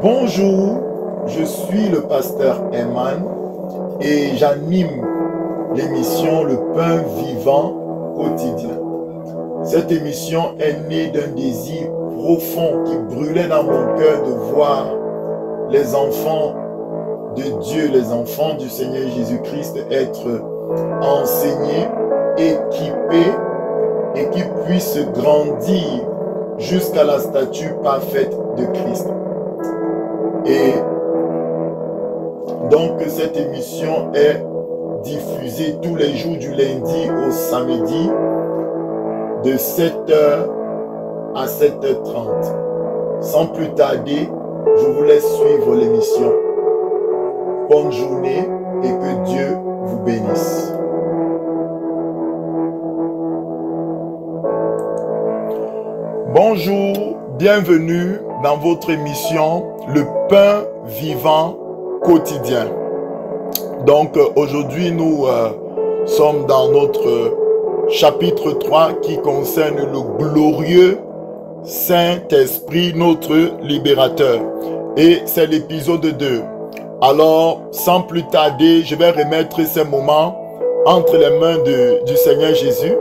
Bonjour, je suis le pasteur Eman et j'anime l'émission Le Pain Vivant Quotidien. Cette émission est née d'un désir profond qui brûlait dans mon cœur de voir les enfants de Dieu, les enfants du Seigneur Jésus-Christ être enseignés, équipés et qui puissent grandir jusqu'à la stature parfaite de Christ. Et donc cette émission est diffusée tous les jours du lundi au samedi de 7h à 7h30. Sans plus tarder, je vous laisse suivre l'émission. Bonne journée et que Dieu vous bénisse. Bonjour, bienvenue dans votre émission Le Pain Vivant Quotidien. Donc aujourd'hui nous sommes dans notre chapitre 3 qui concerne le glorieux Saint-Esprit, notre libérateur. Et c'est l'épisode 2. Alors, sans plus tarder, je vais remettre ces moments entre les mains du Seigneur Jésus.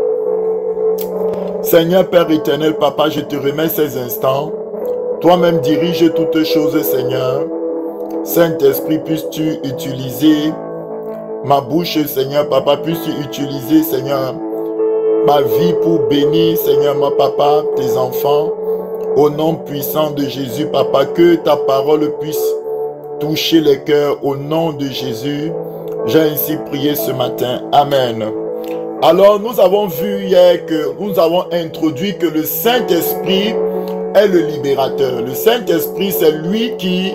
Seigneur Père éternel, Papa, je te remets ces instants. Toi-même dirige toutes choses, Seigneur. Saint-Esprit, puisses-tu utiliser ma bouche, Seigneur, Papa, puisses-tu utiliser, Seigneur, ma vie pour bénir, Seigneur, mon Papa, tes enfants. Au nom puissant de Jésus, Papa, que ta parole puisse toucher les cœurs au nom de Jésus. J'ai ainsi prié ce matin. Amen. Alors, nous avons vu hier que nous avons introduit que le Saint-Esprit est le libérateur. Le Saint-Esprit, c'est lui qui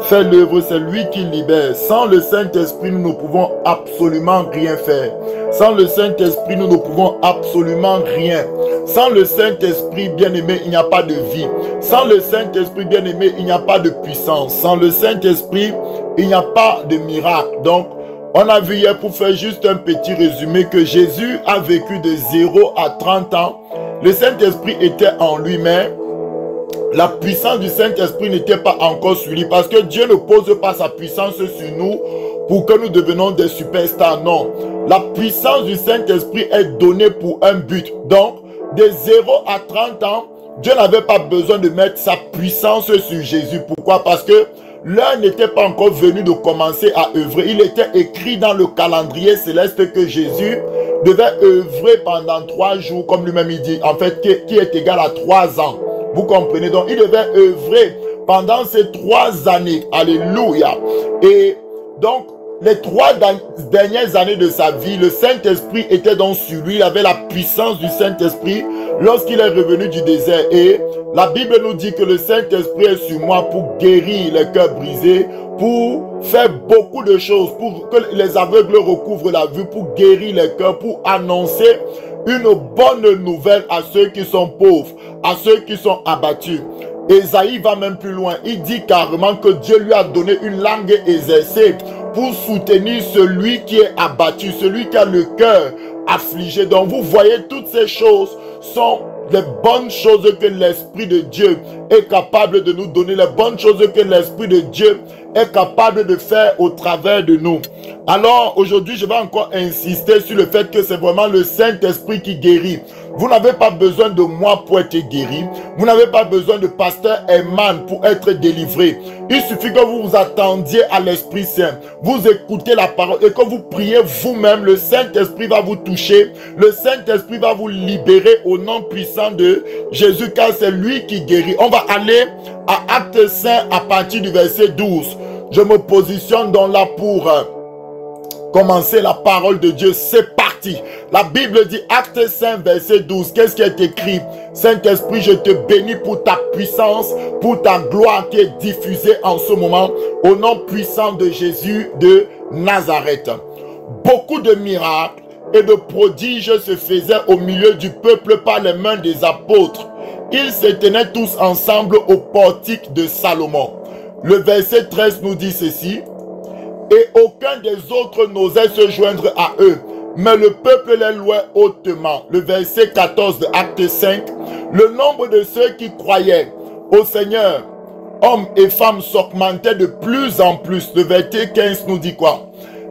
fait l'œuvre, c'est lui qui libère. Sans le Saint-Esprit, nous ne pouvons absolument rien faire. Sans le Saint-Esprit, nous ne pouvons absolument rien. Sans le Saint-Esprit, bien-aimé, il n'y a pas de vie. Sans le Saint-Esprit, bien-aimé, il n'y a pas de puissance. Sans le Saint-Esprit, il n'y a pas de miracle. Donc, on a vu hier, pour faire juste un petit résumé, que Jésus a vécu de 0 à 30 ans. Le Saint-Esprit était en lui-même. La puissance du Saint-Esprit n'était pas encore sur lui, parce que Dieu ne pose pas sa puissance sur nous pour que nous devenions des superstars. Non. La puissance du Saint-Esprit est donnée pour un but. Donc, de 0 à 30 ans, Dieu n'avait pas besoin de mettre sa puissance sur Jésus. Pourquoi? Parce que l'heure n'était pas encore venue de commencer à œuvrer. Il était écrit dans le calendrier céleste que Jésus devait œuvrer pendant 3 jours, comme lui-même il dit, en fait, qui est égal à 3 ans. Vous comprenez? Donc, il devait œuvrer pendant ces 3 années. Alléluia. Et donc, les 3 dernières années de sa vie, le Saint-Esprit était donc sur lui. Il avait la puissance du Saint-Esprit lorsqu'il est revenu du désert. Et la Bible nous dit que le Saint-Esprit est sur moi pour guérir les cœurs brisés, pour faire beaucoup de choses, pour que les aveugles recouvrent la vue, pour guérir les cœurs, pour annoncer une bonne nouvelle à ceux qui sont pauvres, à ceux qui sont abattus. Ésaïe va même plus loin. Il dit carrément que Dieu lui a donné une langue exercée pour soutenir celui qui est abattu, celui qui a le cœur affligé. Donc vous voyez, toutes ces choses sont les bonnes choses que l'Esprit de Dieu est capable de nous donner, les bonnes choses que l'Esprit de Dieu est capable de faire au travers de nous. Alors aujourd'hui, je vais encore insister sur le fait que c'est vraiment le Saint-Esprit qui guérit. Vous n'avez pas besoin de moi pour être guéri. Vous n'avez pas besoin de pasteur Eman pour être délivré. Il suffit que vous vous attendiez à l'Esprit Saint. Vous écoutez la parole et que vous priez vous-même. Le Saint-Esprit va vous toucher. Le Saint-Esprit va vous libérer au nom puissant de Jésus, car c'est lui qui guérit. On va aller à Actes 5 à partir du verset 12. Je me positionne donc là pour commencer la parole de Dieu. C'est parti. La Bible dit, Acte 5, verset 12. Qu'est-ce qui est écrit? Saint-Esprit, je te bénis pour ta puissance, pour ta gloire qui est diffusée en ce moment, au nom puissant de Jésus de Nazareth. Beaucoup de miracles et de prodiges se faisaient au milieu du peuple par les mains des apôtres. Ils se tenaient tous ensemble au portique de Salomon. Le verset 13 nous dit ceci. Et aucun des autres n'osait se joindre à eux, mais le peuple les louait hautement. Le verset 14 de Acte 5. Le nombre de ceux qui croyaient au Seigneur hommes et femmes s'augmentaient de plus en plus. Le verset 15 nous dit quoi?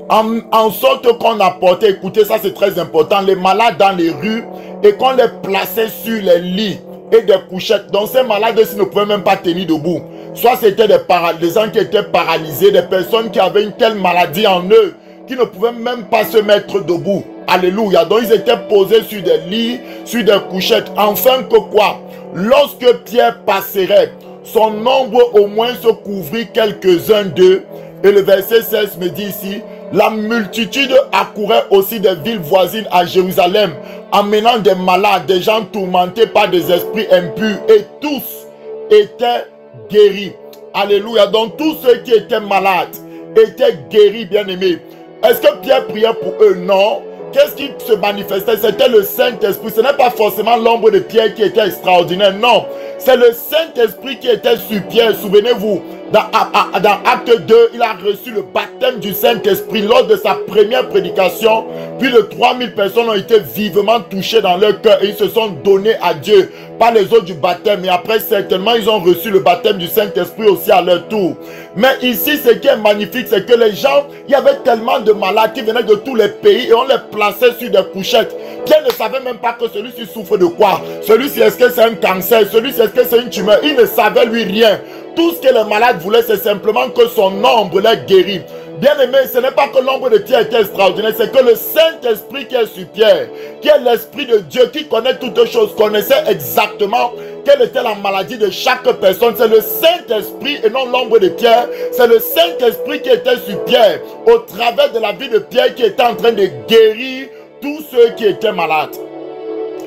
En sorte qu'on apportait, écoutez, ça c'est très important, les malades dans les rues et qu'on les plaçait sur les lits et des couchettes. Donc ces malades-ci ne pouvaient même pas tenir debout. Soit c'était des gens qui étaient paralysés, des personnes qui avaient une telle maladie en eux qui ne pouvaient même pas se mettre debout. Alléluia. Donc ils étaient posés sur des lits, sur des couchettes. Enfin que quoi? Lorsque Pierre passerait, son nombre au moins se couvrit quelques-uns d'eux. Et le verset 16 me dit ici, la multitude accourait aussi des villes voisines à Jérusalem, amenant des malades, des gens tourmentés par des esprits impurs, et tous étaient guéris. Alléluia. Donc tous ceux qui étaient malades étaient guéris, bien-aimés. Est-ce que Pierre priait pour eux? Non. Qu'est-ce qui se manifestait? C'était le Saint-Esprit. Ce n'est pas forcément l'ombre de Pierre qui était extraordinaire. Non. C'est le Saint-Esprit qui était sur Pierre. Souvenez-vous, dans Acte 2, il a reçu le baptême du Saint-Esprit lors de sa première prédication. Plus de 3000 personnes ont été vivement touchées dans leur cœur et ils se sont donnés à Dieu par les eaux du baptême. Et après, certainement, ils ont reçu le baptême du Saint-Esprit aussi à leur tour. Mais ici, ce qui est magnifique, c'est que les gens, il y avait tellement de malades qui venaient de tous les pays et on les plaçait sur des couchettes. Pierre ne savait même pas que celui-ci souffre de quoi. Celui-ci, est-ce que c'est un cancer? Celui-ci, est-ce que c'est une tumeur? Il ne savait lui rien. Tout ce que le malade voulait, c'est simplement que son ombre l'ait guéri. Bien aimé, ce n'est pas que l'ombre de Pierre était extraordinaire, c'est que le Saint-Esprit qui est sur Pierre, qui est l'Esprit de Dieu, qui connaît toutes choses, connaissait exactement quelle était la maladie de chaque personne. C'est le Saint-Esprit et non l'ombre de Pierre. C'est le Saint-Esprit qui était sur Pierre, au travers de la vie de Pierre, qui était en train de guérir tous ceux qui étaient malades.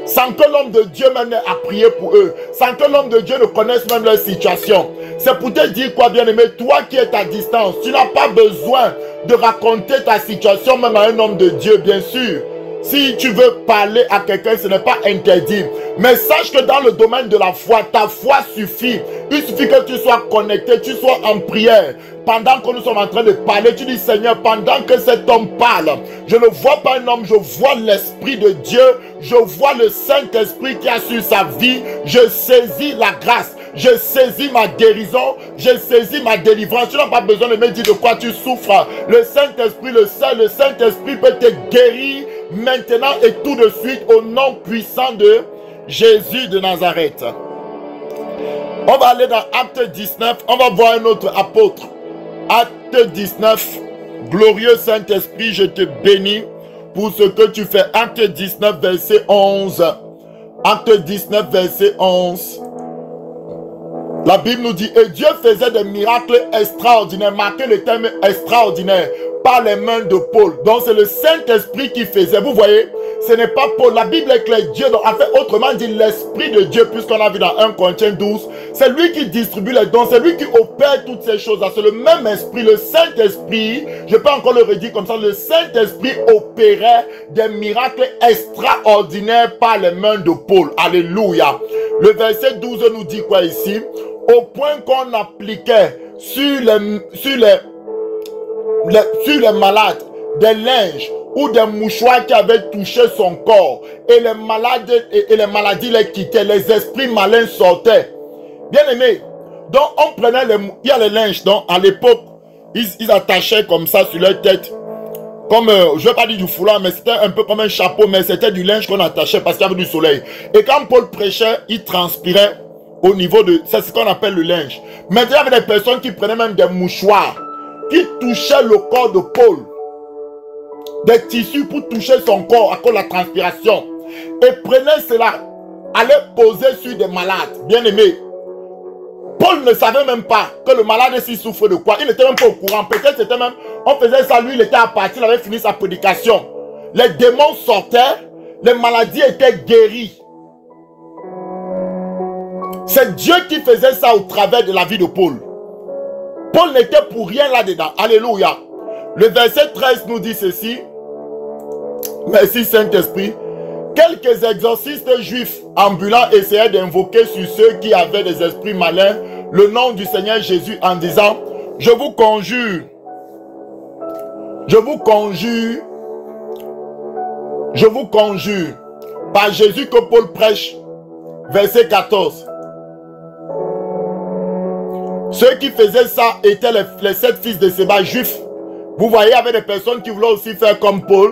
Sans que l'homme de Dieu même ait à prier pour eux. Sans que l'homme de Dieu ne connaisse même leur situation. C'est pour te dire quoi, bien-aimé? Toi qui es à distance, tu n'as pas besoin de raconter ta situation même à un homme de Dieu, bien sûr. Si tu veux parler à quelqu'un, ce n'est pas interdit. Mais sache que dans le domaine de la foi, ta foi suffit. Il suffit que tu sois connecté, tu sois en prière. Pendant que nous sommes en train de parler, tu dis, Seigneur, pendant que cet homme parle, je ne vois pas un homme, je vois l'Esprit de Dieu, je vois le Saint-Esprit qui a sur sa vie, je saisis la grâce, je saisis ma guérison, je saisis ma délivrance. Tu n'as pas besoin de me dire de quoi tu souffres. Le Saint-Esprit le sait, le Saint-Esprit peut te guérir maintenant et tout de suite au nom puissant de Jésus de Nazareth. On va aller dans Acte 19, on va voir un autre apôtre. Acte 19, glorieux Saint-Esprit, je te bénis pour ce que tu fais. Acte 19, verset 11. Acte 19, verset 11. La Bible nous dit, et Dieu faisait des miracles extraordinaires, marquez le terme extraordinaire, par les mains de Paul. Donc c'est le Saint-Esprit qui faisait. Vous voyez, ce n'est pas Paul. La Bible est claire. Dieu, donc, en fait, autrement dit, l'Esprit de Dieu, puisqu'on a vu dans 1 Corinthiens 12, c'est lui qui distribue les dons, c'est lui qui opère toutes ces choses-là. C'est le même Esprit, le Saint-Esprit, je peux encore le redire comme ça, le Saint-Esprit opérait des miracles extraordinaires par les mains de Paul. Alléluia. Le verset 12 nous dit quoi ici? Au point qu'on appliquait sur les malades des linges ou des mouchoirs qui avaient touché son corps, et les malades et les maladies les quittaient, les esprits malins sortaient. Bien aimé, donc on prenait il y a les linges, donc à l'époque ils attachaient comme ça sur leur tête, comme je ne vais pas dire du foulard, mais c'était un peu comme un chapeau, mais c'était du linge qu'on attachait parce qu'il y avait du soleil. Et quand Paul prêchait, il transpirait au niveau de, c'est ce qu'on appelle le linge. Maintenant il y avait des personnes qui prenaient même des mouchoirs qui touchaient le corps de Paul, des tissus pour toucher son corps à cause de la transpiration, et prenaient cela, allaient poser sur des malades. Bien aimés, Paul ne savait même pas que le malade s'il souffre de quoi. Il n'était même pas au courant. Peut-être c'était même, on faisait ça, lui il était à partir, il avait fini sa prédication. Les démons sortaient, les maladies étaient guéries. C'est Dieu qui faisait ça au travers de la vie de Paul. Paul n'était pour rien là-dedans. Alléluia. Le verset 13 nous dit ceci. Merci Saint-Esprit. Quelques exorcistes juifs ambulants essayaient d'invoquer sur ceux qui avaient des esprits malins le nom du Seigneur Jésus en disant, je vous conjure, par Jésus que Paul prêche, verset 14. Ceux qui faisaient ça étaient les 7 fils de Séba juifs. Vous voyez, il y avait des personnes qui voulaient aussi faire comme Paul.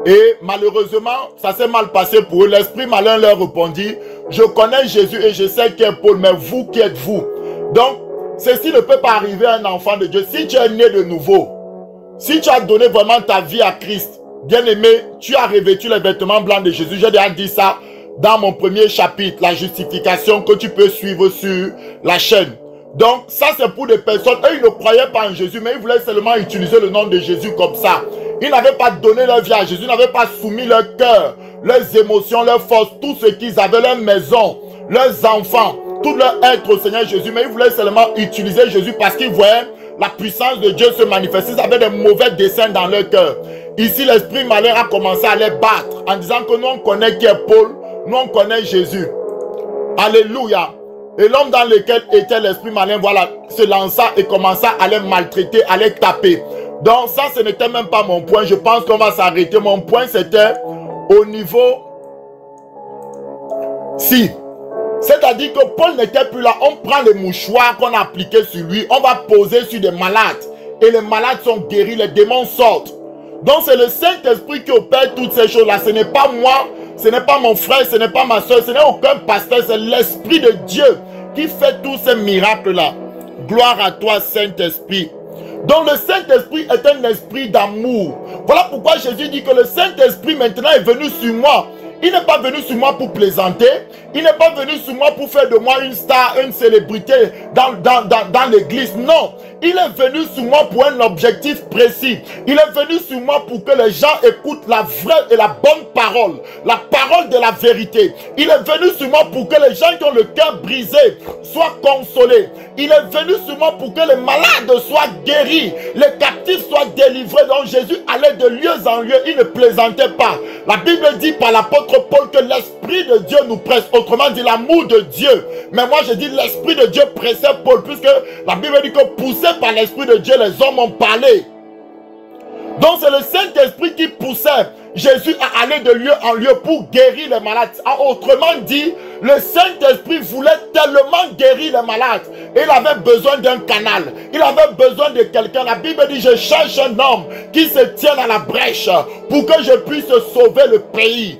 Et malheureusement, ça s'est mal passé pour eux. L'esprit malin leur répondit, je connais Jésus et je sais qui est Paul, mais vous, qui êtes-vous? Donc, ceci ne peut pas arriver à un enfant de Dieu. Si tu es né de nouveau, si tu as donné vraiment ta vie à Christ, bien aimé, tu as revêtu les vêtements blancs de Jésus. J'ai déjà dit ça dans mon premier chapitre, la justification, que tu peux suivre sur la chaîne. Donc, ça c'est pour des personnes, eux ils ne croyaient pas en Jésus, mais ils voulaient seulement utiliser le nom de Jésus comme ça. Ils n'avaient pas donné leur vie à Jésus, ils n'avaient pas soumis leur cœur, leurs émotions, leurs forces, tout ce qu'ils avaient, leur maison, leurs enfants, tout leur être au Seigneur Jésus, mais ils voulaient seulement utiliser Jésus parce qu'ils voyaient la puissance de Dieu se manifester. Ils avaient des mauvais desseins dans leur cœur. Ici, l'esprit malin a commencé à les battre en disant que nous on connaît qui est Paul, nous on connaît Jésus. Alléluia. Et l'homme dans lequel était l'esprit malin, voilà, se lança et commença à les maltraiter, à les taper. Donc ça, ce n'était même pas mon point. Je pense qu'on va s'arrêter. Mon point, c'était au niveau... Si. C'est-à-dire que Paul n'était plus là. On prend les mouchoirs qu'on a appliqués sur lui. On va poser sur des malades. Et les malades sont guéris. Les démons sortent. Donc c'est le Saint-Esprit qui opère toutes ces choses-là. Ce n'est pas moi. Ce n'est pas mon frère. Ce n'est pas ma soeur. Ce n'est aucun pasteur. C'est l'Esprit de Dieu qui fait tous ces miracles-là. Gloire à toi, Saint-Esprit. Donc le Saint-Esprit est un esprit d'amour. Voilà pourquoi Jésus dit que le Saint-Esprit maintenant est venu sur moi. Il n'est pas venu sur moi pour plaisanter. Il n'est pas venu sur moi pour faire de moi une star, une célébrité dans l'église. Non. Il est venu sur moi pour un objectif précis. Il est venu sur moi pour que les gens écoutent la vraie et la bonne parole. La parole de la vérité. Il est venu sur moi pour que les gens qui ont le cœur brisé soient consolés. Il est venu sur moi pour que les malades soient guéris. Les captifs soient délivrés. Donc Jésus allait de lieu en lieu. Il ne plaisantait pas. La Bible dit par l'apôtre Paul que l'Esprit de Dieu nous presse. Autrement dit, l'amour de Dieu. Mais moi je dis l'Esprit de Dieu pressait Paul, puisque la Bible dit que poussé par l'Esprit de Dieu, les hommes ont parlé. Donc c'est le Saint-Esprit qui poussait Jésus à aller de lieu en lieu pour guérir les malades. Autrement dit, le Saint-Esprit voulait tellement guérir les malades. Et il avait besoin d'un canal. Il avait besoin de quelqu'un. La Bible dit, je cherche un homme qui se tienne à la brèche pour que je puisse sauver le pays.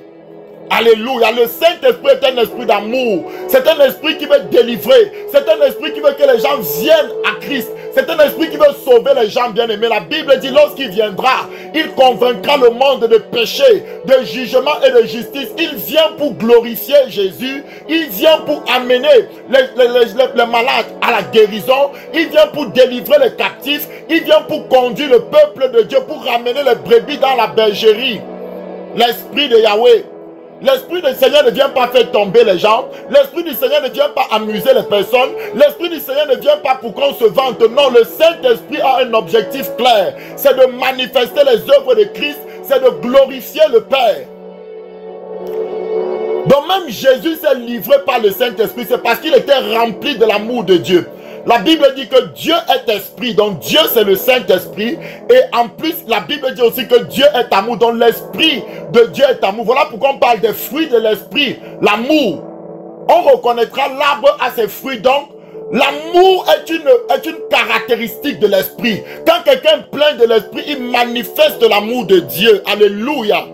Alléluia. Le Saint-Esprit est un esprit d'amour. C'est un esprit qui veut délivrer. C'est un esprit qui veut que les gens viennent à Christ. C'est un esprit qui veut sauver les gens bien-aimés. La Bible dit, lorsqu'il viendra, il convaincra le monde de péché, de jugement et de justice. Il vient pour glorifier Jésus. Il vient pour amener les malades à la guérison. Il vient pour délivrer les captifs. Il vient pour conduire le peuple de Dieu, pour ramener les brebis dans la bergerie. L'esprit de Yahweh. L'Esprit du Seigneur ne vient pas faire tomber les gens. L'Esprit du Seigneur ne vient pas amuser les personnes. L'Esprit du Seigneur ne vient pas pour qu'on se vante. Non, le Saint-Esprit a un objectif clair. C'est de manifester les œuvres de Christ. C'est de glorifier le Père. Donc même Jésus s'est livré par le Saint-Esprit. C'est parce qu'il était rempli de l'amour de Dieu. La Bible dit que Dieu est esprit, donc Dieu c'est le Saint-Esprit. Et en plus, la Bible dit aussi que Dieu est amour, donc l'esprit de Dieu est amour. Voilà pourquoi on parle des fruits de l'esprit, l'amour. On reconnaîtra l'arbre à ses fruits, donc l'amour est une caractéristique de l'esprit. Quand quelqu'un est plein de l'esprit, il manifeste l'amour de Dieu. Alléluia.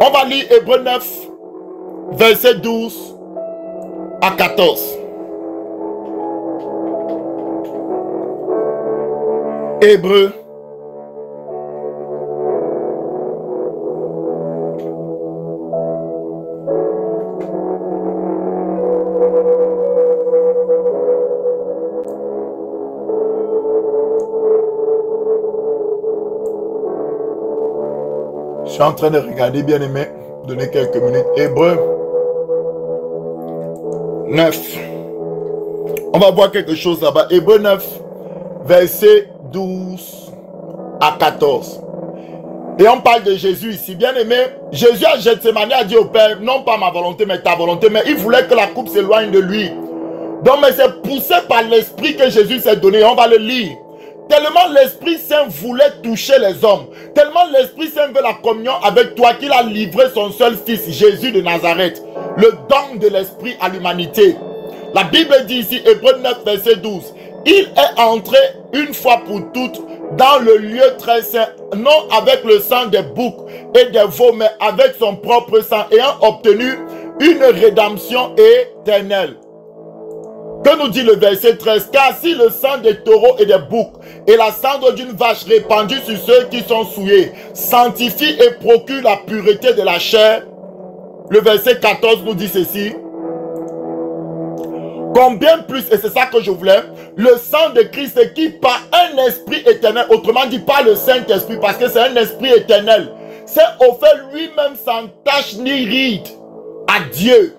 On va lire Hébreux 9, versets 12 à 14. Hébreux. Je suis en train de regarder, bien aimé. Donnez quelques minutes. Hébreux 9. On va voir quelque chose là-bas. Hébreux 9, verset 12 à 14. Et on parle de Jésus ici. Bien aimé, Jésus à Gethsémani a dit au Père, non pas ma volonté mais ta volonté. Mais il voulait que la coupe s'éloigne de lui. Donc mais c'est poussé par l'Esprit que Jésus s'est donné. On va le lire. Tellement l'Esprit Saint voulait toucher les hommes. Tellement l'Esprit Saint veut la communion avec toi qu'il a livré son seul fils, Jésus de Nazareth. Le don de l'Esprit à l'humanité. La Bible dit ici, Hébreux 9, verset 12, il est entré une fois pour toutes dans le lieu très saint, non avec le sang des boucs et des veaux, mais avec son propre sang, ayant obtenu une rédemption éternelle. Que nous dit le verset 13? Car si le sang des taureaux et des boucs et la cendre d'une vache répandue sur ceux qui sont souillés sanctifie et procure la pureté de la chair, le verset 14 nous dit ceci. Combien plus, et c'est ça que je voulais, le sang de Christ qui par un esprit éternel, autrement dit par le Saint-Esprit, parce que c'est un esprit éternel, s'est offert lui-même sans tache ni ride à Dieu.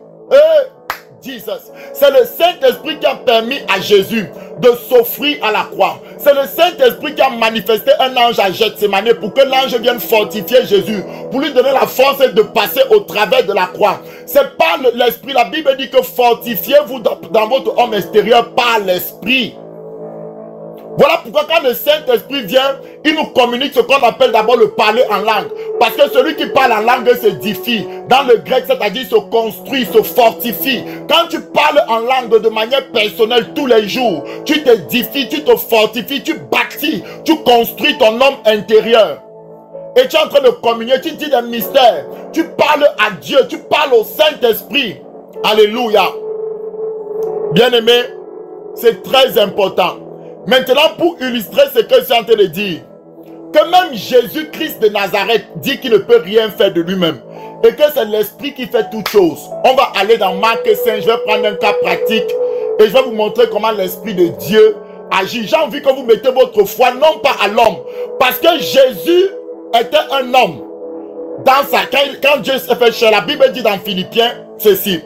C'est le Saint-Esprit qui a permis à Jésus de s'offrir à la croix. C'est le Saint-Esprit qui a manifesté un ange à Gethsémani pour que l'ange vienne fortifier Jésus, pour lui donner la force de passer au travers de la croix. C'est pas l'esprit. La Bible dit que fortifiez-vous dans votre homme extérieur par l'esprit. Voilà pourquoi quand le Saint-Esprit vient, il nous communique ce qu'on appelle d'abord le parler en langue. Parce que celui qui parle en langue s'édifie. Dans le grec, c'est-à-dire se construit, se fortifie. Quand tu parles en langue de manière personnelle tous les jours, tu t'édifies, tu te fortifies, tu bâtis, tu construis ton homme intérieur. Et tu es en train de communier, tu dis des mystères. Tu parles à Dieu, tu parles au Saint-Esprit. Alléluia. Bien-aimé, c'est très important. Maintenant, pour illustrer ce que je suis en train de dire, que même Jésus-Christ de Nazareth dit qu'il ne peut rien faire de lui-même et que c'est l'Esprit qui fait toutes choses. On va aller dans Marc 5, je vais prendre un cas pratique et je vais vous montrer comment l'Esprit de Dieu agit. J'ai envie que vous mettez votre foi non pas à l'homme, parce que Jésus était un homme. Quand Dieu s'est fait chair, la Bible dit dans Philippiens ceci.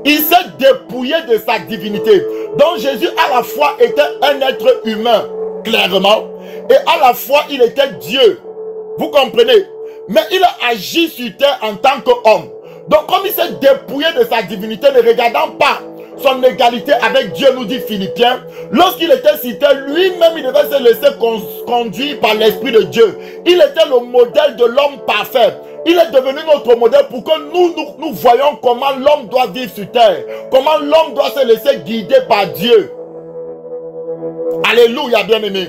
Il s'est dépouillé de sa divinité. Donc Jésus à la fois était un être humain, clairement, et à la fois il était Dieu. Vous comprenez? Mais il a agi sur terre en tant qu'homme. Donc comme il s'est dépouillé de sa divinité, ne regardant pas son égalité avec Dieu, nous dit Philippiens, lorsqu'il était sur terre, lui-même il devait se laisser conduire par l'Esprit de Dieu. Il était le modèle de l'homme parfait. Il est devenu notre modèle pour que nous voyons comment l'homme doit vivre sur terre. Comment l'homme doit se laisser guider par Dieu. Alléluia, bien-aimé.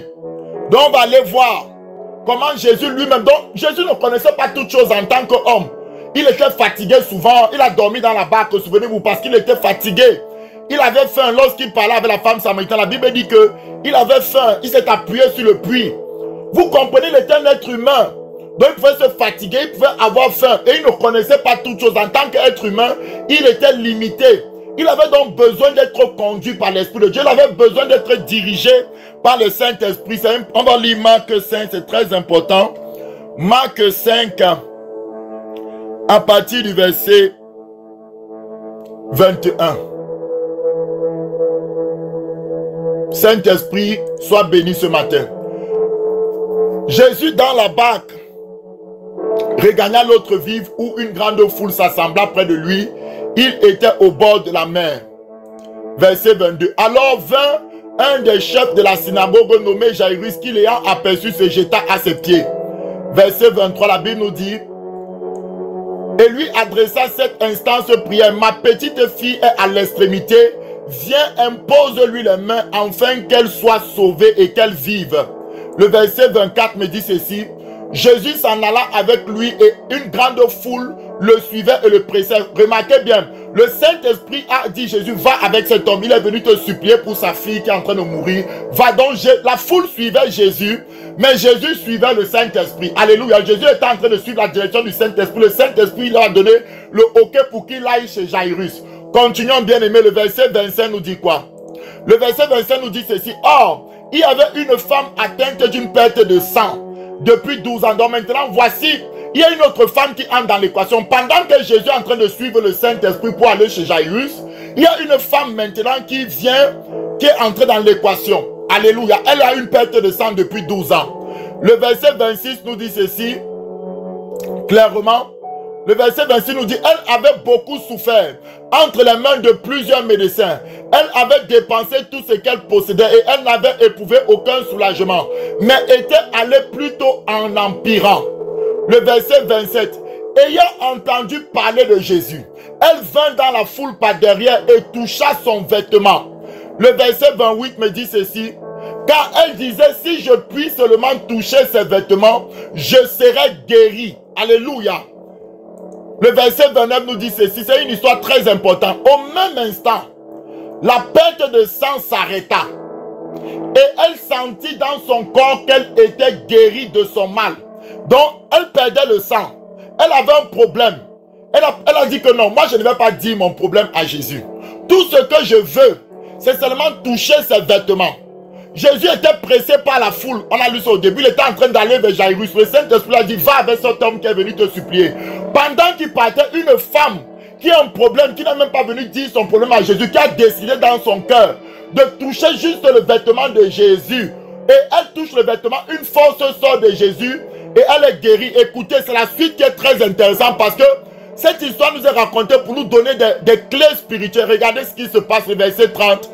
Donc on va aller voir comment Jésus lui-même... Donc Jésus ne connaissait pas toutes choses en tant qu'homme. Il était fatigué souvent. Il a dormi dans la barque, souvenez-vous, parce qu'il était fatigué. Il avait faim lorsqu'il parlait avec la femme samaritaine. La Bible dit qu'il avait faim. Il s'est appuyé sur le puits. Vous comprenez, il était un être humain. Donc il pouvait se fatiguer, il pouvait avoir faim. Et il ne connaissait pas toutes choses. En tant qu'être humain, il était limité. Il avait donc besoin d'être conduit par l'Esprit de Dieu. Il avait besoin d'être dirigé par le Saint-Esprit. On va lire Marc 5, c'est très important. Marc 5, à partir du verset 21. Saint-Esprit, sois béni ce matin. Jésus dans la barque regagna l'autre rive où une grande foule s'assembla près de lui. Il était au bord de la mer. Verset 22. Alors vint un des chefs de la synagogue nommé Jairus qui l'ayant aperçu se jeta à ses pieds. Verset 23, la Bible nous dit, et lui adressa cette instance prière, ma petite fille est à l'extrémité, viens impose-lui les mains afin qu'elle soit sauvée et qu'elle vive. Le verset 24 me dit ceci, Jésus s'en alla avec lui et une grande foule le suivait et le pressait. Remarquez bien, le Saint-Esprit a dit Jésus, va avec cet homme. Il est venu te supplier pour sa fille qui est en train de mourir. Va donc, la foule suivait Jésus, mais Jésus suivait le Saint-Esprit. Alléluia, Jésus était en train de suivre la direction du Saint-Esprit. Le Saint-Esprit lui a donné le OK pour qu'il aille chez Jairus. Continuons bien aimé, le verset 25 nous dit quoi? Le verset 25 nous dit ceci, or, il y avait une femme atteinte d'une perte de sang depuis 12 ans. Donc maintenant, voici, il y a une autre femme qui entre dans l'équation. Pendant que Jésus est en train de suivre le Saint-Esprit pour aller chez Jairus, il y a une femme maintenant qui vient, qui est entrée dans l'équation. Alléluia. Elle a une perte de sang depuis 12 ans. Le verset 26 nous dit ceci, clairement. Le verset 26 nous dit, elle avait beaucoup souffert entre les mains de plusieurs médecins. Elle avait dépensé tout ce qu'elle possédait et elle n'avait éprouvé aucun soulagement, mais était allée plutôt en empirant. Le verset 27, ayant entendu parler de Jésus, elle vint dans la foule par derrière et toucha son vêtement. Le verset 28 me dit ceci. Car elle disait, si je puis seulement toucher ses vêtements, je serai guéri. Alléluia. Le verset 29 nous dit ceci, c'est une histoire très importante. Au même instant, la perte de sang s'arrêta. Et elle sentit dans son corps qu'elle était guérie de son mal. Donc, elle perdait le sang. Elle avait un problème. Elle a dit que non, moi je ne vais pas dire mon problème à Jésus. Tout ce que je veux, c'est seulement toucher ses vêtements. Jésus était pressé par la foule. On a lu ça au début. Il était en train d'aller vers Jairus. Le Saint-Esprit a dit, va avec cet homme qui est venu te supplier. Pendant qu'il partait, une femme qui a un problème, qui n'est même pas venue dire son problème à Jésus, qui a décidé dans son cœur de toucher juste le vêtement de Jésus. Et elle touche le vêtement, une force sort de Jésus et elle est guérie. Écoutez, c'est la suite qui est très intéressante parce que cette histoire nous est racontée pour nous donner des clés spirituelles. Regardez ce qui se passe au verset 30.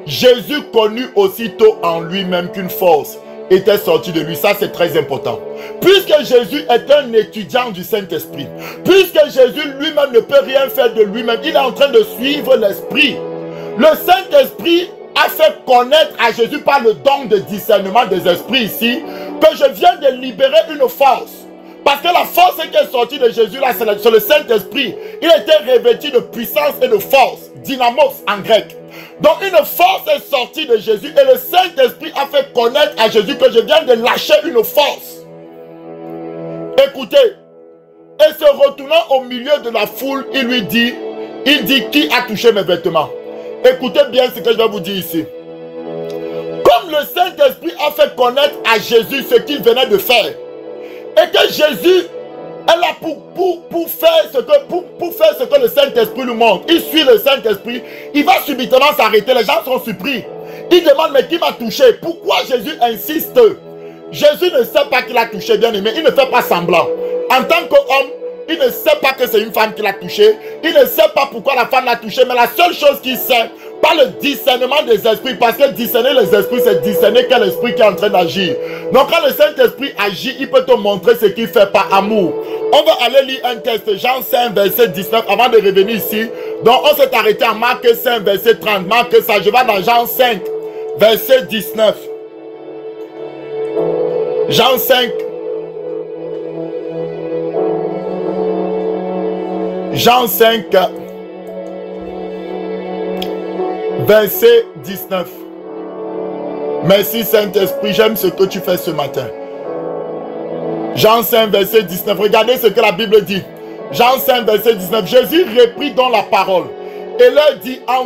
Jésus connut aussitôt en lui-même qu'une force était sortie de lui. Ça, c'est très important. Puisque Jésus est un étudiant du Saint-Esprit, puisque Jésus lui-même ne peut rien faire de lui-même, il est en train de suivre l'Esprit. Le Saint-Esprit a fait connaître à Jésus par le don de discernement des esprits ici, que je viens de libérer une force. Parce que la force qui est sortie de Jésus, là, c'est le Saint-Esprit. Il était revêtu de puissance et de force. Dynamos en grec. Donc une force est sortie de Jésus et le Saint-Esprit a fait connaître à Jésus que je viens de lâcher une force. Écoutez, et se retournant au milieu de la foule, il dit, qui a touché mes vêtements? Écoutez bien ce que je vais vous dire ici. Comme le Saint-Esprit a fait connaître à Jésus ce qu'il venait de faire, et que Jésus est là pour faire ce que le Saint-Esprit lui montre. Il suit le Saint-Esprit, il va subitement s'arrêter. Les gens sont surpris. Ils demandent, mais qui m'a touché? Pourquoi Jésus insiste? Jésus ne sait pas qu'il a touché, bien aimé. Il ne fait pas semblant. En tant qu'homme, il ne sait pas que c'est une femme qui l'a touché. Il ne sait pas pourquoi la femme l'a touché. Mais la seule chose qu'il sait, par le discernement des esprits, parce que discerner les esprits, c'est discerner quel esprit qui est en train d'agir. Donc quand le Saint-Esprit agit, il peut te montrer ce qu'il fait par amour. On va aller lire un texte, Jean 5, verset 19, avant de revenir ici. Donc on s'est arrêté à Marc 5, verset 30. Marc ça, je vais dans Jean 5, verset 19. Jean 5. Jean 5, verset 19. Merci Saint-Esprit, j'aime ce que tu fais ce matin. Jean 5, verset 19. Regardez ce que la Bible dit. Jean 5, verset 19. Jésus reprit dans la parole et leur dit, en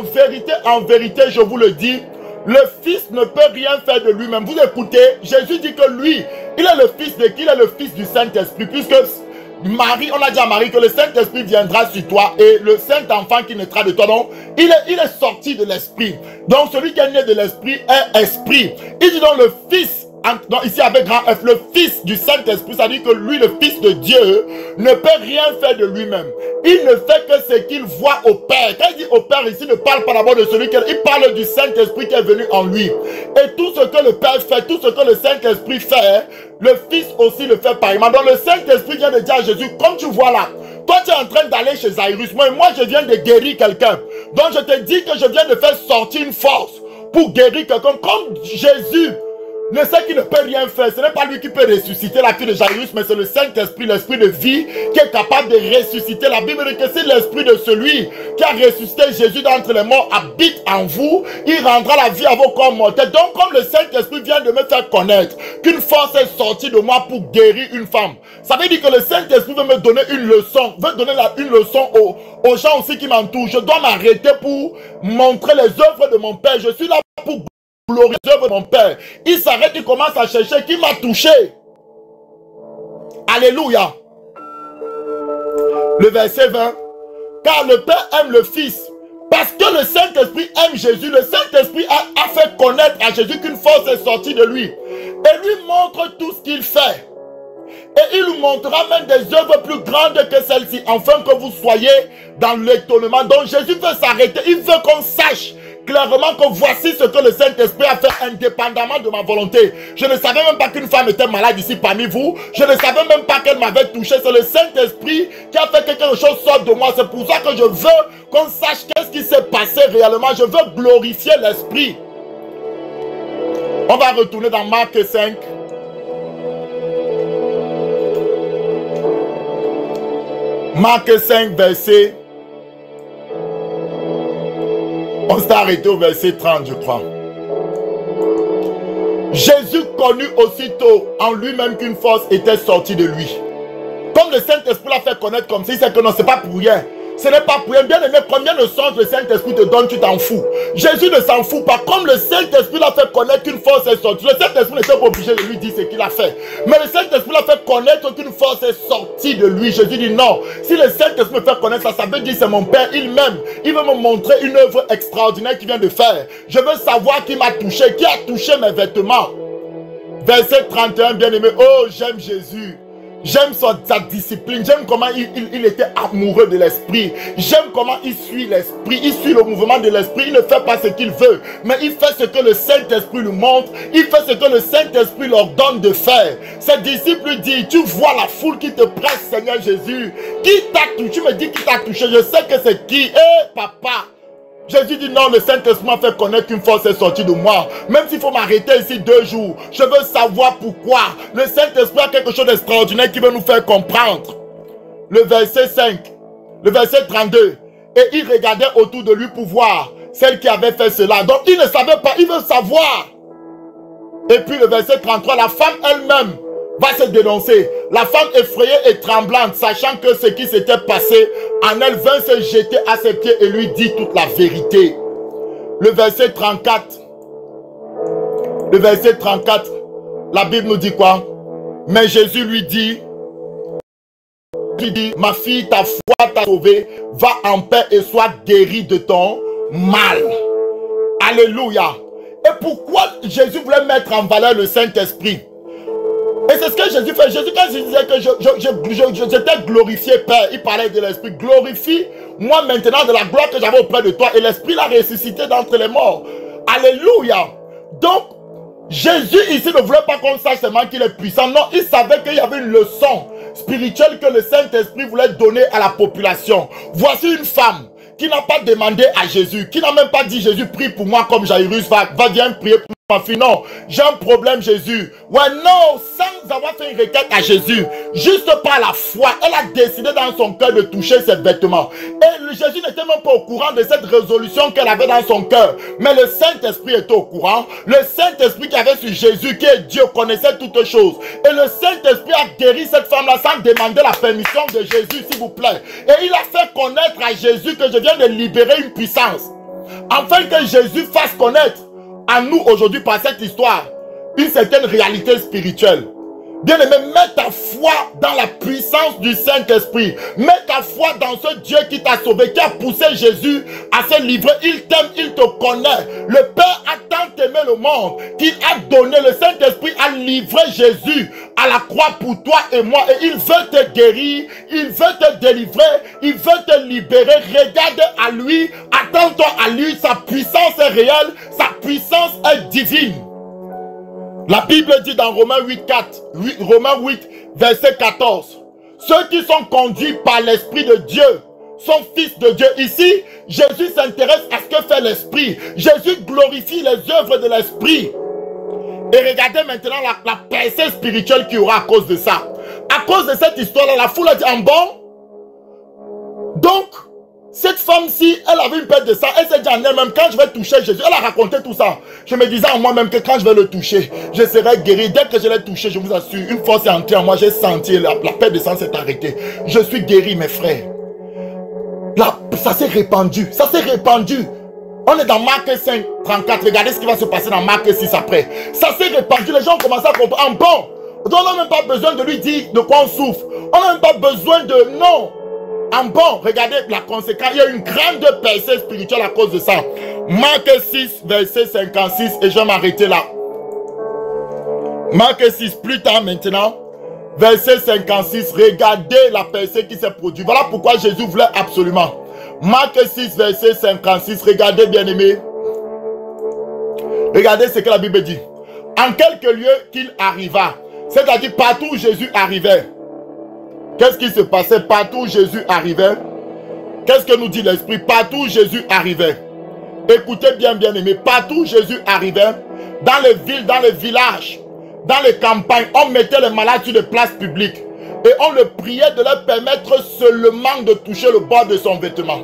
vérité, je vous le dis, le Fils ne peut rien faire de lui-même. Vous écoutez, Jésus dit que lui, il est le Fils de qui? Il est le Fils du Saint-Esprit, puisque Marie, on a dit à Marie que le Saint-Esprit viendra sur toi et le Saint-Enfant qui naîtra de toi. Donc, il est sorti de l'Esprit. Donc, celui qui est né de l'Esprit est Esprit. Il dit donc le Fils, donc ici avec grand F, le Fils du Saint-Esprit, ça dit que lui, le Fils de Dieu, ne peut rien faire de lui-même. Il ne fait que ce qu'il voit au Père. Quand il dit au Père ici, il ne parle pas d'abord de celui qui il parle du Saint-Esprit qui est venu en lui. Et tout ce que le Père fait, tout ce que le Saint-Esprit fait, le Fils aussi le fait pareillement. Donc le Saint-Esprit vient de dire à Jésus, comme tu vois là, toi tu es en train d'aller chez Jairus, moi je viens de guérir quelqu'un. Donc je te dis que je viens de faire sortir une force pour guérir quelqu'un. Comme Jésus ne sait qu'il ne peut rien faire, ce n'est pas lui qui peut ressusciter la fille de Jairus, mais c'est le Saint-Esprit, l'Esprit de vie, qui est capable de ressusciter. La Bible dit que si l'Esprit de celui qui a ressuscité Jésus d'entre les morts habite en vous, il rendra la vie à vos corps mortels. Donc comme le Saint-Esprit vient de me faire connaître qu'une force est sortie de moi pour guérir une femme, ça veut dire que le Saint-Esprit veut me donner une leçon, veut donner une leçon aux gens aussi qui m'entourent. Je dois m'arrêter pour montrer les œuvres de mon Père. Je suis là pour glorifier les œuvres de mon Père. Il s'arrête, il commence à chercher qui m'a touché. Alléluia. Le verset 20. Car le Père aime le Fils. Parce que le Saint-Esprit aime Jésus. Le Saint-Esprit a fait connaître à Jésus qu'une force est sortie de lui. Et lui montre tout ce qu'il fait. Et il nous montrera même des œuvres plus grandes que celles-ci, afin que vous soyez dans l'étonnement. Donc Jésus veut s'arrêter, il veut qu'on sache clairement que voici ce que le Saint-Esprit a fait indépendamment de ma volonté. Je ne savais même pas qu'une femme était malade ici parmi vous. Je ne savais même pas qu'elle m'avait touché. C'est le Saint-Esprit qui a fait que quelque chose sorte de moi. C'est pour ça que je veux qu'on sache qu'est-ce qui s'est passé réellement. Je veux glorifier l'Esprit. On va retourner dans Marc 5. Marc 5, verset... On s'est arrêté au verset 30, je crois. Jésus connut aussitôt en lui-même qu'une force était sortie de lui. Comme le Saint-Esprit l'a fait connaître comme ça, il sait que non, c'est pas pour rien. Ce n'est pas pour rien. Bien aimé, combien de sens le Saint-Esprit te donne, tu t'en fous. Jésus ne s'en fout pas. Comme le Saint-Esprit l'a fait connaître qu'une force est sortie. Le Saint-Esprit n'était pas obligé de lui dire ce qu'il a fait. Mais le Saint-Esprit l'a fait connaître qu'une force est sortie de lui. Jésus dit non. Si le Saint-Esprit me fait connaître ça, ça veut dire c'est mon Père. Il m'aime. Il veut me montrer une œuvre extraordinaire qu'il vient de faire. Je veux savoir qui m'a touché, qui a touché mes vêtements. Verset 31, bien aimé. Oh, j'aime Jésus. J'aime sa discipline, j'aime comment il était amoureux de l'esprit. J'aime comment il suit l'esprit, il suit le mouvement de l'esprit. Il ne fait pas ce qu'il veut, mais il fait ce que le Saint-Esprit lui montre. Il fait ce que le Saint-Esprit leur donne de faire. Ses disciples lui disent, tu vois la foule qui te presse, Seigneur Jésus. Qui t'a touché? Tu me dis qui t'a touché, je sais que c'est qui. Papa. Jésus dit non, le Saint-Esprit m'a fait connaître qu'une force est sortie de moi. Même s'il faut m'arrêter ici 2 jours, je veux savoir pourquoi. Le Saint-Esprit a quelque chose d'extraordinaire qui veut nous faire comprendre. Le verset 5, le verset 32. Et il regardait autour de lui pour voir celle qui avait fait cela. Donc il ne savait pas, il veut savoir. Et puis le verset 33, la femme elle-même va se dénoncer. La femme effrayée et tremblante, sachant que ce qui s'était passé, en elle vint se jeter à ses pieds et lui dit toute la vérité. Le verset 34. Le verset 34, la Bible nous dit quoi? Mais Jésus lui dit, ma fille, ta foi t'a sauvée, va en paix et sois guérie de ton mal. Alléluia. Et pourquoi Jésus voulait mettre en valeur le Saint-Esprit? Et c'est ce que Jésus fait. Jésus, quand il disait que j'étais glorifié, Père, il parlait de l'Esprit. Glorifie moi maintenant de la gloire que j'avais auprès de toi. Et l'Esprit l'a ressuscité d'entre les morts. Alléluia. Donc, Jésus ici ne voulait pas qu'on sache seulement qu'il est puissant. Non, il savait qu'il y avait une leçon spirituelle que le Saint-Esprit voulait donner à la population. Voici une femme qui n'a pas demandé à Jésus, qui n'a même pas dit Jésus, prie pour moi comme Jairus, va viens prier pour ma fille. Non, j'ai un problème Jésus. Ouais, non, sans avoir fait une requête à Jésus, juste par la foi, elle a décidé dans son cœur de toucher ses vêtements. Et Jésus n'était même pas au courant de cette résolution qu'elle avait dans son cœur. Mais le Saint-Esprit était au courant. Le Saint-Esprit qui avait sur Jésus, qui est Dieu, connaissait toutes choses. Et le Saint-Esprit a guéri cette femme-là sans demander la permission de Jésus, s'il vous plaît. Et il a fait connaître à Jésus que je viens de libérer une puissance. Afin que Jésus fasse connaître à nous aujourd'hui par cette histoire une certaine réalité spirituelle. Bien-aimé, mets ta foi dans la puissance du Saint-Esprit. Mets ta foi dans ce Dieu qui t'a sauvé, qui a poussé Jésus à se livrer. Il t'aime, il te connaît. Le Père a tant aimé le monde qu'il a donné, le Saint-Esprit a livré Jésus à la croix pour toi et moi. Et il veut te guérir, il veut te délivrer, il veut te libérer. Regarde à lui, attends-toi à lui. Sa puissance est réelle, sa puissance est divine. La Bible dit dans Romains 8, verset 14. Ceux qui sont conduits par l'Esprit de Dieu sont fils de Dieu. Ici, Jésus s'intéresse à ce que fait l'Esprit. Jésus glorifie les œuvres de l'Esprit. Et regardez maintenant la percée spirituelle qu'il y aura à cause de ça. À cause de cette histoire-là, la foule a dit, en bon, donc, cette femme-ci, elle avait une perte de sang. Elle s'est dit en elle-même, quand je vais toucher Jésus, elle a raconté tout ça. Je me disais en moi-même que quand je vais le toucher, je serai guéri. Dès que je l'ai touché, je vous assure, une force est entrée en moi. J'ai senti, la perte de sang s'est arrêtée. Je suis guéri, mes frères. Là, ça s'est répandu. Ça s'est répandu. On est dans Marc 5, 34. Regardez ce qui va se passer dans Marc 6 après. Ça s'est répandu. Les gens ont commencé à comprendre. En bon, on n'a même pas besoin de lui dire de quoi on souffre. On n'a même pas besoin de... Non. En bon, regardez la conséquence. Il y a une grande percée spirituelle à cause de ça. Marc 6, verset 56. Et je vais m'arrêter là. Marc 6, plus tard maintenant. Verset 56. Regardez la percée qui s'est produite. Voilà pourquoi Jésus voulait absolument. Marc 6, verset 56. Regardez, bien aimé. Regardez ce que la Bible dit. En quelques lieux qu'il arriva, c'est-à-dire partout où Jésus arrivait. Qu'est-ce qui se passait partout où Jésus arrivait? Qu'est-ce que nous dit l'Esprit? Partout où Jésus arrivait. Écoutez bien, bien aimé. Partout où Jésus arrivait, dans les villes, dans les villages, dans les campagnes, on mettait les malades sur les places publiques. Et on le priait de leur permettre seulement de toucher le bord de son vêtement.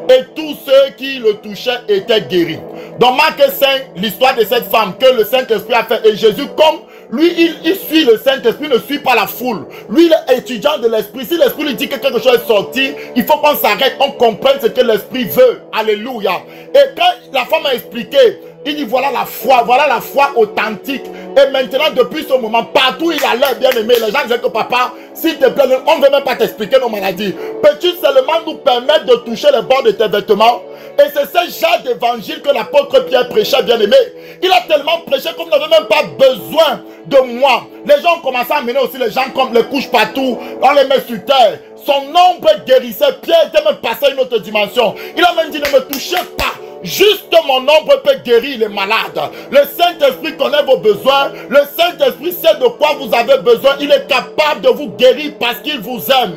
Et tous ceux qui le touchaient étaient guéris. Dans Marc 5, l'histoire de cette femme que le Saint-Esprit a fait. Et Jésus, comme lui, il suit le Saint-Esprit, ne suit pas la foule. Lui, il est étudiant de l'Esprit. Si l'Esprit lui dit que quelque chose est sorti, il faut qu'on s'arrête, on comprenne ce que l'Esprit veut. Alléluia. Et quand la femme a expliqué, il dit voilà la foi authentique. Et maintenant, depuis ce moment, partout où il allait, bien aimé, les gens disaient que papa, s'il te plaît, on ne veut même pas t'expliquer nos maladies. Peux-tu seulement nous permettre de toucher les bords de tes vêtements? Et c'est ce genre d'évangile que l'apôtre Pierre prêchait, bien aimé. Il a tellement prêché qu'on n'avait même pas besoin de moi. Les gens ont commencé à amener aussi les gens comme les couches partout, on les met sur terre. Son ombre guérissait. Pierre était même passé à une autre dimension. Il a même dit ne me touchez pas. Juste mon ombre peut guérir les malades. Le Saint-Esprit connaît vos besoins. Le Saint-Esprit sait de quoi vous avez besoin. Il est capable de vous guérir parce qu'il vous aime.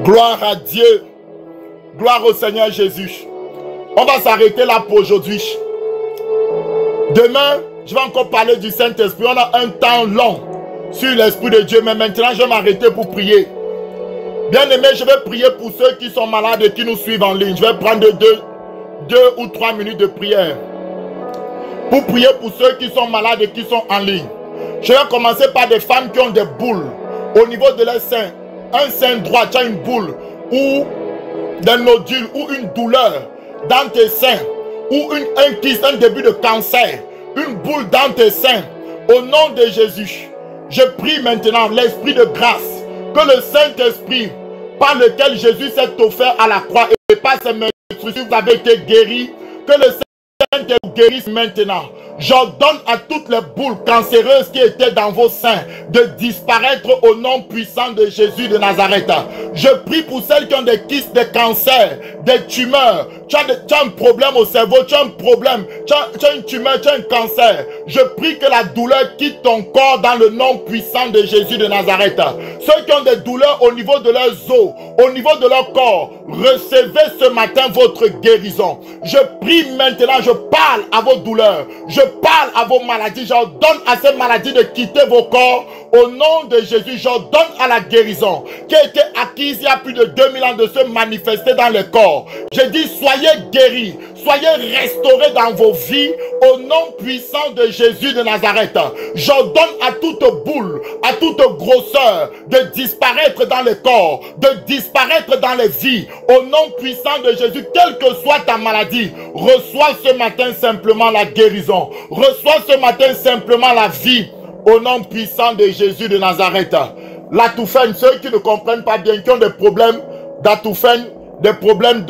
Gloire à Dieu. Gloire au Seigneur Jésus. On va s'arrêter là pour aujourd'hui. Demain, je vais encore parler du Saint-Esprit. On a un temps long sur l'Esprit de Dieu. Mais maintenant, je vais m'arrêter pour prier. Bien aimé, je vais prier pour ceux qui sont malades et qui nous suivent en ligne. Je vais prendre deux ou 3 minutes de prière. Pour prier pour ceux qui sont malades et qui sont en ligne. Je vais commencer par des femmes qui ont des boules au niveau de leur sein. Un sein droit, tu as une boule ou des nodules ou une douleur dans tes seins. Ou un kyste, un début de cancer. Une boule dans tes seins. Au nom de Jésus, je prie maintenant l'Esprit de grâce. Que le Saint-Esprit, par lequel Jésus s'est offert à la croix et par ses instructions, vous avez été guéri, que le Saint-Esprit vous guérisse maintenant. J'ordonne à toutes les boules cancéreuses qui étaient dans vos seins de disparaître au nom puissant de Jésus de Nazareth. Je prie pour celles qui ont des kystes, des cancers, des tumeurs. Tu as un problème au cerveau, tu as un problème, tu as une tumeur, tu as un cancer. Je prie que la douleur quitte ton corps dans le nom puissant de Jésus de Nazareth. Ceux qui ont des douleurs au niveau de leurs os, au niveau de leur corps, recevez ce matin votre guérison. Je prie maintenant, je parle à vos douleurs, je parle à vos maladies, j'ordonne à ces maladies de quitter vos corps. Au nom de Jésus, j'ordonne à la guérison qui a été acquise il y a plus de 2000 ans de se manifester dans le corps. Je dis, soyez guéris, soyez restaurés dans vos vies au nom puissant de Jésus de Nazareth. J'ordonne à toute boule, à toute grosseur de disparaître dans le corps, de disparaître dans les vies. Au nom puissant de Jésus, quelle que soit ta maladie, reçois ce matin simplement la guérison. Reçois ce matin simplement la vie. Au nom puissant de Jésus de Nazareth. L'atoufène, ceux qui ne comprennent pas bien, qui ont des problèmes d'atoufène, des problèmes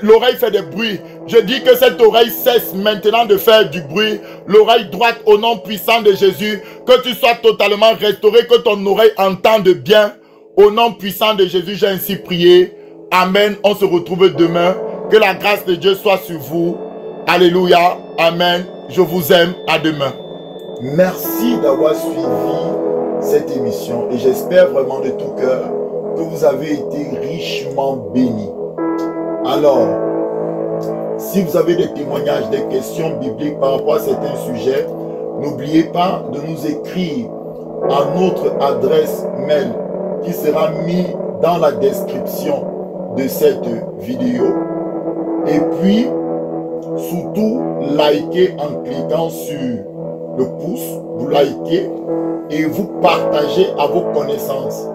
l'oreille fait des bruits. Je dis que cette oreille cesse maintenant de faire du bruit. L'oreille droite au nom puissant de Jésus. Que tu sois totalement restauré, que ton oreille entende bien. Au nom puissant de Jésus, j'ai ainsi prié. Amen. On se retrouve demain. Que la grâce de Dieu soit sur vous. Alléluia. Amen. Je vous aime. À demain. Merci d'avoir suivi cette émission et j'espère vraiment de tout cœur que vous avez été richement bénis. Alors, si vous avez des témoignages, des questions bibliques par rapport à certains sujets, n'oubliez pas de nous écrire à notre adresse mail qui sera mise dans la description de cette vidéo. Et puis, surtout, likez en cliquant sur le pouce, vous likez et vous partagez à vos connaissances,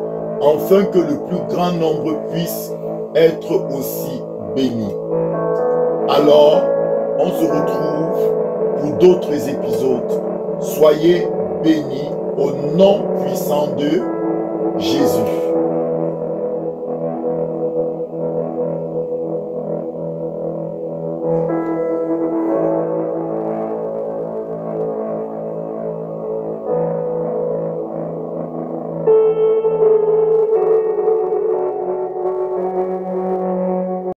afin que le plus grand nombre puisse être aussi béni. Alors, on se retrouve pour d'autres épisodes. Soyez bénis au nom puissant de Jésus.